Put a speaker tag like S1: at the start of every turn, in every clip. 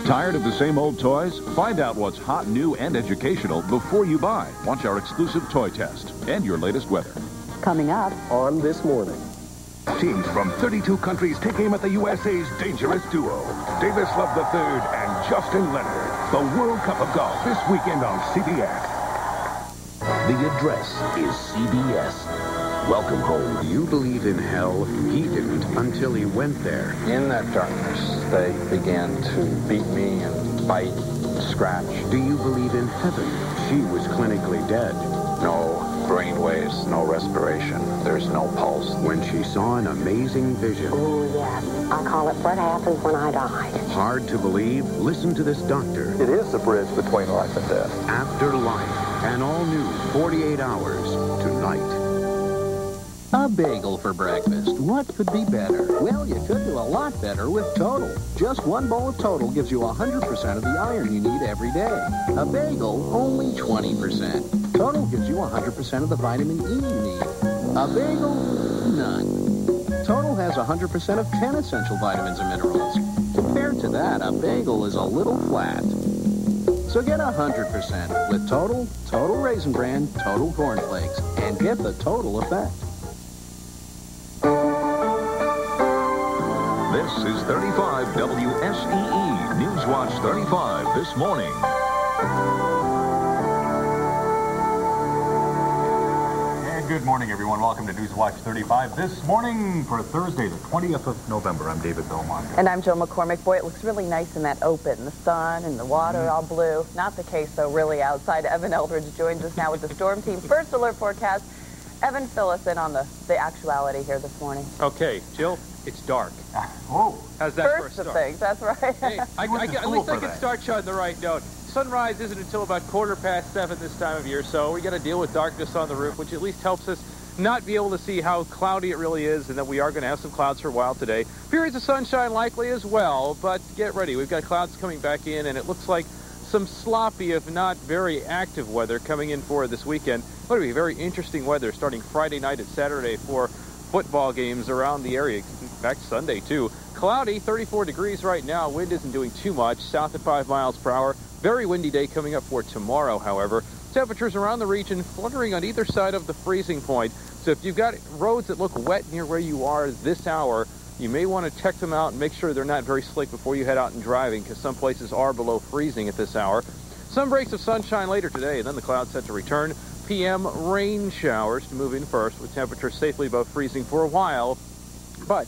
S1: Tired of the same old toys? Find out what's hot, new, and educational before you buy. Watch our exclusive toy test and your latest weather.
S2: Coming up
S3: on This Morning.
S4: Teams from 32 countries take aim at the USA's dangerous duo, Davis Love III and Justin Leonard. The World Cup of Golf this weekend on CBS. The address is CBS. Welcome home.
S5: Do you believe in hell? He didn't until he went there.
S6: In that darkness, they began to beat me and bite, scratch.
S5: Do you believe in heaven? She was clinically dead.
S6: No brain waves, no respiration. There's no pulse.
S5: When she saw an amazing vision.
S2: Oh, yes. I call it what happened when I died.
S5: Hard to believe? Listen to this doctor.
S3: It is the bridge between life and death.
S5: After Life. An all-new 48 Hours tonight.
S7: A bagel for breakfast. What could be better? Well, you could do a lot better with Total. Just one bowl of Total gives you 100% of the iron you need every day. A bagel, only 20%. Total gives you 100% of the vitamin E you need. A bagel, none. Total has 100% of 10 essential vitamins and minerals. Compared to that, a bagel is a little flat. So get 100% with Total, Total Raisin Bran, Total Corn Flakes, and get the total effect.
S1: This is 35 WSEE Newswatch 35 this morning.
S8: Good morning, everyone. Welcome to Newswatch 35 this morning for Thursday, the 20th of November. I'm David Belmont.
S9: And I'm Joe McCormick. Boy, it looks really nice in that open. The sun and the water all blue. Not the case, though, really outside. Evan Eldridge joins us now with the Storm Team First Alert Forecast. Evan, fill us in on the actuality here this morning.
S10: Okay, Jill, it's dark.
S8: Oh,
S10: how's that
S9: First
S10: for a
S9: of
S10: start?
S9: things, that's right.
S10: Hey, at least I can start you on the right note. Sunrise isn't until about 7:15 this time of year, so we got to deal with darkness on the roof, which at least helps us not be able to see how cloudy it really is, and that we are going to have some clouds for a while today. Periods of sunshine likely as well, but get ready. We've got clouds coming back in, and it looks like some sloppy, if not very active weather coming in for this weekend. It's going to be very interesting weather starting Friday night and Saturday for football games around the area. In fact, Sunday, too. Cloudy, 34 degrees right now. Wind isn't doing too much, south at 5 miles per hour. Very windy day coming up for tomorrow, however. Temperatures around the region fluttering on either side of the freezing point. So if you've got roads that look wet near where you are this hour, you may want to check them out and make sure they're not very slick before you head out and driving, because some places are below freezing at this hour. Some breaks of sunshine later today, and then the clouds set to return. PM rain showers to move in first, with temperatures safely above freezing for a while. But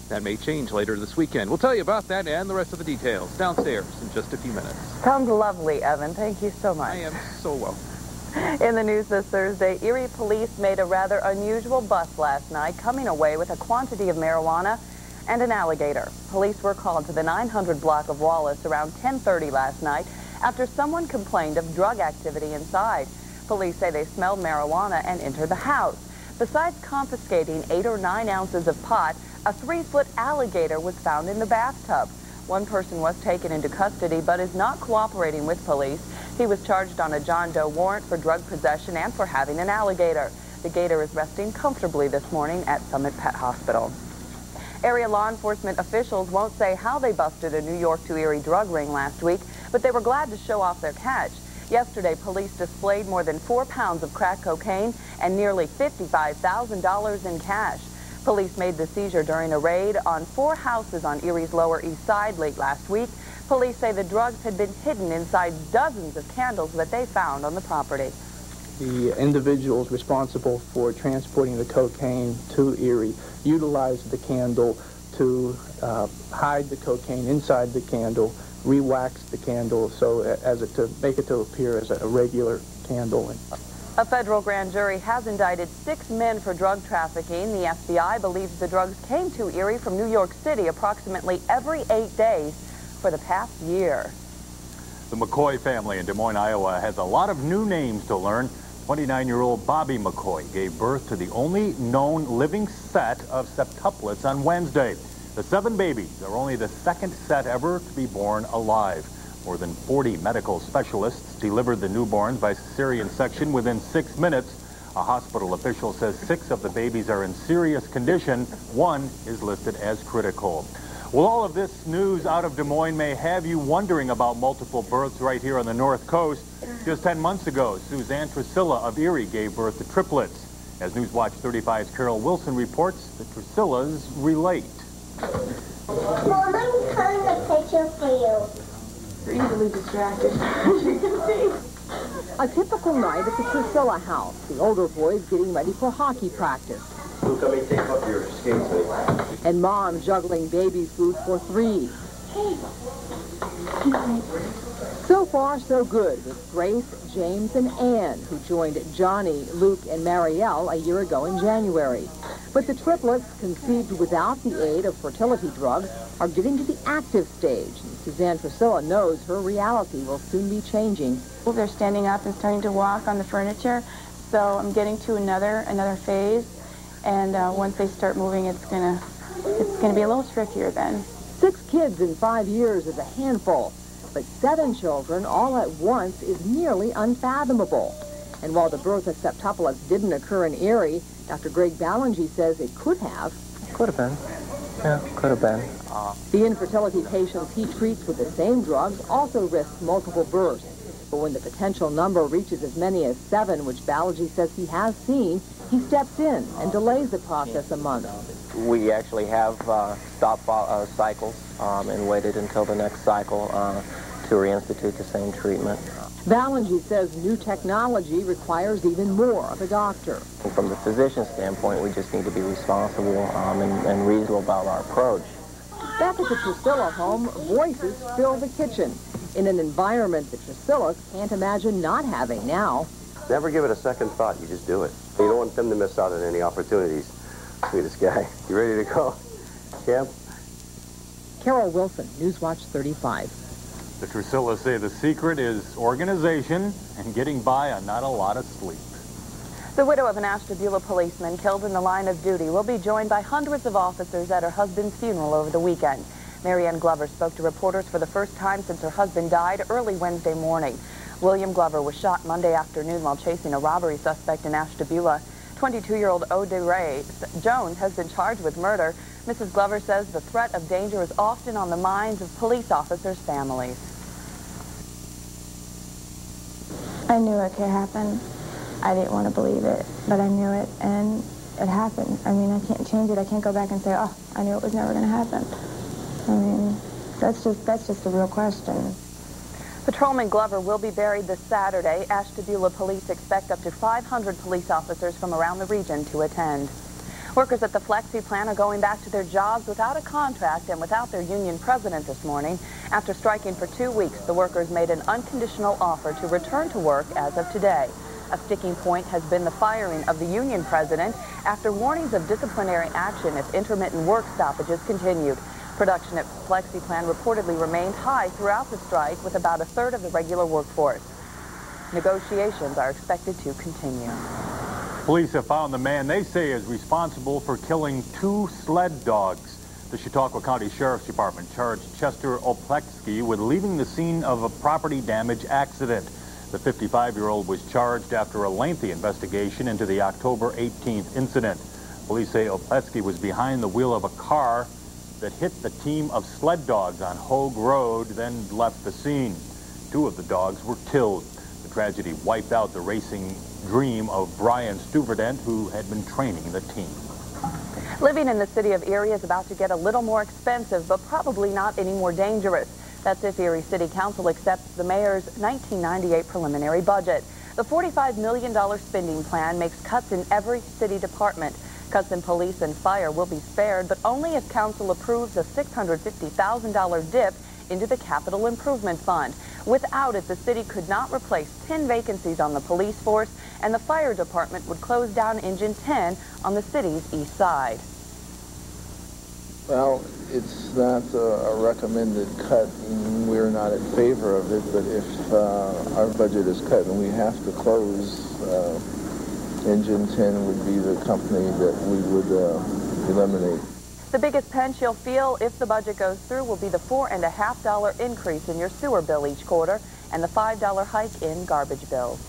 S10: that may change later this weekend. We'll tell you about that and the rest of the details downstairs in just a few minutes.
S9: Sounds lovely, Evan. Thank you so much.
S10: I am so welcome.
S9: In the news this Thursday, Erie police made a rather unusual bust last night, coming away with a quantity of marijuana and an alligator. Police were called to the 900 block of Wallace around 10:30 last night after someone complained of drug activity inside. Police say they smelled marijuana and entered the house. Besides confiscating 8 or 9 ounces of pot, a 3-foot alligator was found in the bathtub. One person was taken into custody but is not cooperating with police. He was charged on a John Doe warrant for drug possession and for having an alligator. The gator is resting comfortably this morning at Summit Pet Hospital. Area law enforcement officials won't say how they busted a New York to Erie drug ring last week, but they were glad to show off their catch. Yesterday, police displayed more than 4 pounds of crack cocaine and nearly $55,000 in cash. Police made the seizure during a raid on 4 houses on Erie's Lower East Side late last week. Police say the drugs had been hidden inside dozens of candles that they found on the property.
S11: The individuals responsible for transporting the cocaine to Erie utilized the candle to hide the cocaine inside the candle, re-wax the candle to make it to appear as a regular candle.
S9: A federal grand jury has indicted 6 men for drug trafficking. The FBI believes the drugs came to Erie from New York City approximately every 8 days for the past year.
S8: The McCoy family in Des Moines, Iowa has a lot of new names to learn. 29-year-old Bobby McCoy gave birth to the only known living set of septuplets on Wednesday. The 7 babies are only the second set ever to be born alive. More than 40 medical specialists delivered the newborns by cesarean section within 6 minutes. A hospital official says 6 of the babies are in serious condition. 1 is listed as critical. Well, all of this news out of Des Moines may have you wondering about multiple births right here on the North Coast. Just 10 months ago, Suzanne Trisilla of Erie gave birth to triplets. As Newswatch 35's Carol Wilson reports, the Trisillas relate.
S12: Mom, I'm turning a picture for you.
S13: You're easily distracted, as you can see.
S2: A typical night at the Trisilla house. The older boys getting ready for hockey practice.
S14: Luke, let me take up your skates, please.
S2: And Mom juggling baby food for 3. So far, so good with Grace, James, and Ann, who joined Johnny, Luke, and Marielle a year ago in January. But the triplets, conceived without the aid of fertility drugs, are getting to the active stage. And Suzanne Trisilla knows her reality will soon be changing.
S13: Well, they're standing up and starting to walk on the furniture, so I'm getting to another phase. And once they start moving, it's gonna be a little trickier then.
S2: 6 kids in 5 years is a handful, but 7 children all at once is nearly unfathomable. And while the birth of septuplets didn't occur in Erie, Dr. Greg Ballingy says it could have.
S3: Could have been. Yeah, could have been.
S2: The infertility patients he treats with the same drugs also risk multiple births. But when the potential number reaches as many as 7, which Ballingy says he has seen, he steps in and delays the process a month.
S3: We actually have stopped cycles and waited until the next cycle to reinstitute the same treatment.
S2: Ballingy says new technology requires even more of a doctor.
S3: From the physician standpoint, we just need to be responsible and reasonable about our approach.
S2: Back at the Trisilla home, voices fill the kitchen in an environment the Trisillas can't imagine not having now.
S14: Never give it a second thought. You just do it. You don't want them to miss out on any opportunities. Sweetest guy. You ready to go, Camp?
S2: Carol Wilson, Newswatch 35.
S8: The Trisillas say the secret is organization and getting by on not a lot of sleep.
S9: The widow of an Ashtabula policeman killed in the line of duty will be joined by hundreds of officers at her husband's funeral over the weekend. Marianne Glover spoke to reporters for the first time since her husband died early Wednesday morning. William Glover was shot Monday afternoon while chasing a robbery suspect in Ashtabula. 22-year-old O'Day Jones has been charged with murder. Mrs. Glover says the threat of danger is often on the minds of police officers' families.
S13: I knew it could happen. I didn't want to believe it, but I knew it, and it happened. I mean, I can't change it. I can't go back and say, oh, I knew it was never going to happen. I mean, that's just a real question.
S9: Patrolman Glover will be buried this Saturday. Ashtabula police expect up to 500 police officers from around the region to attend. Workers at the Flexi plant are going back to their jobs without a contract and without their union president this morning. After striking for 2 weeks, the workers made an unconditional offer to return to work as of today. A sticking point has been the firing of the union president after warnings of disciplinary action if intermittent work stoppages continued. Production at Flexi plant reportedly remained high throughout the strike, with about a third of the regular workforce. Negotiations are expected to continue.
S8: Police have found the man they say is responsible for killing 2 sled dogs. The Chautauqua County Sheriff's Department charged Chester Opleksky with leaving the scene of a property damage accident. The 55-year-old was charged after a lengthy investigation into the October 18th incident. Police say Opleksky was behind the wheel of a car that hit the team of sled dogs on Hogue Road, then left the scene. 2 of the dogs were killed. The tragedy wiped out the racing dream of Brian Stuverdent, who had been training the team.
S9: Living in the city of Erie is about to get a little more expensive, but probably not any more dangerous. That's if Erie City Council accepts the mayor's 1998 preliminary budget. The $45 million spending plan makes cuts in every city department. Cuts in police and fire will be spared, but only if council approves a $650,000 dip into the Capital Improvement Fund. Without it, the city could not replace 10 vacancies on the police force, and the fire department would close down Engine 10 on the city's east side.
S15: Well, it's not a recommended cut, and we're not in favor of it, but if our budget is cut and we have to close, Engine 10 would be the company that we would eliminate.
S9: The biggest pinch you'll feel if the budget goes through will be the $4.50 increase in your sewer bill each quarter and the $5 hike in garbage bills.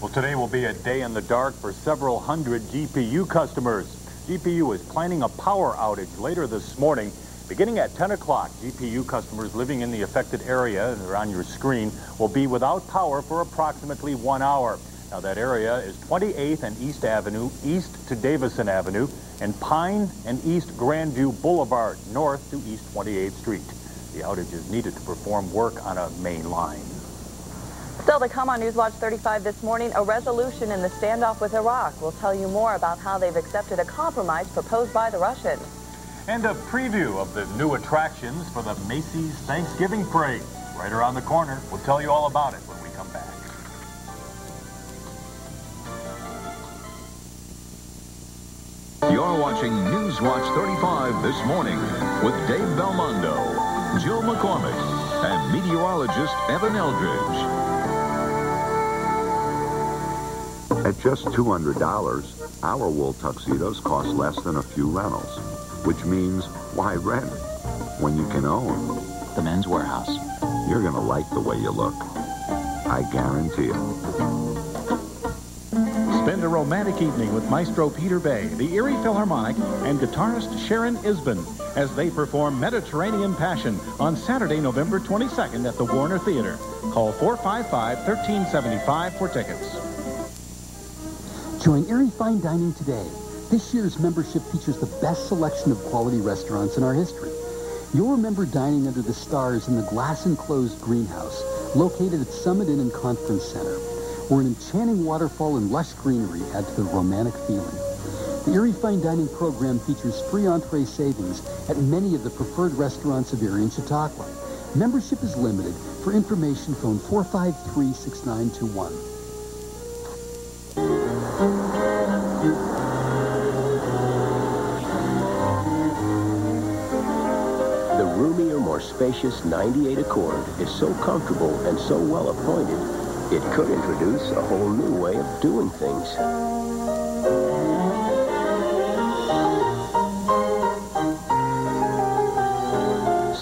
S8: Well, today will be a day in the dark for several hundred GPU customers. GPU is planning a power outage later this morning Beginning at 10 o'clock, GPU customers living in the affected area, they're on your screen, will be without power for approximately 1 hour. Now, that area is 28th and East Avenue, east to Davison Avenue, and Pine and East Grandview Boulevard, north to East 28th Street. The outage is needed to perform work on a main line.
S9: Still to come on Newswatch 35 this morning, a resolution in the standoff with Iraq. We'll tell you more about how they've accepted a compromise proposed by the Russians.
S8: And a preview of the new attractions for the Macy's Thanksgiving Parade. Right around the corner. We'll tell you all about it when we come back.
S1: You're watching Newswatch 35 this morning with Dave Belmondo, Jill McCormick, and meteorologist Evan Eldridge.
S16: At just $200, our wool tuxedos cost less than a few rentals, which means why rent when you can own?
S17: The Men's Warehouse.
S16: You're going to like the way you look. I guarantee it.
S18: Spend a romantic evening with Maestro Peter Bay, the Erie Philharmonic, and guitarist Sharon Isbin as they perform Mediterranean Passion on Saturday, November 22nd at the Warner Theater. Call 455-1375 for tickets.
S19: Join Erie Fine Dining today. This year's membership features the best selection of quality restaurants in our history. You'll remember dining under the stars in the glass-enclosed greenhouse located at Summit Inn and Conference Center, where an enchanting waterfall and lush greenery add to the romantic feeling. The Erie Fine Dining program features free entree savings at many of the preferred restaurants of Erie and Chautauqua. Membership is limited. For information, phone 453-6921.
S20: The roomier, more spacious 98 Accord is so comfortable and so well appointed, it could introduce a whole new way of doing things.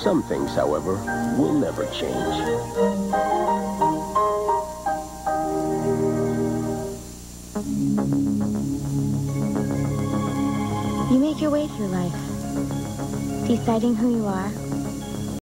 S20: Some things, however, will never change.
S13: You make your way through life, deciding who you are,